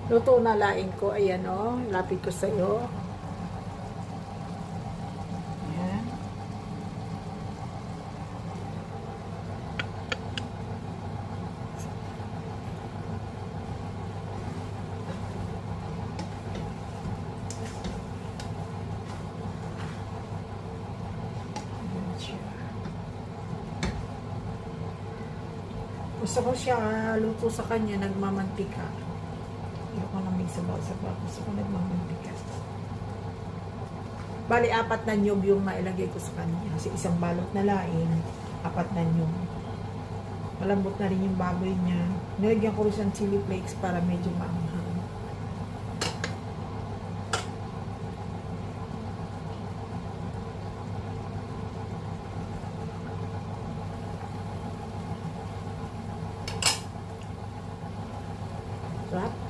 Luto na laing ko. Ayan o. Lapit ko sa'yo. Ayan. Gusto ko siya luto sa kanya, nagmamantika. Ayoko na may sabaw-sabaw. Gusto ko nagmamantika. Bali, 4 na nyug yung nailagay ko sa kanya. Kasi isang balot na laing, 4 na nyug. Malambot na rin yung baboy niya. Nilagyan ko rin siyang chili flakes para medyo maanghang. Sarap.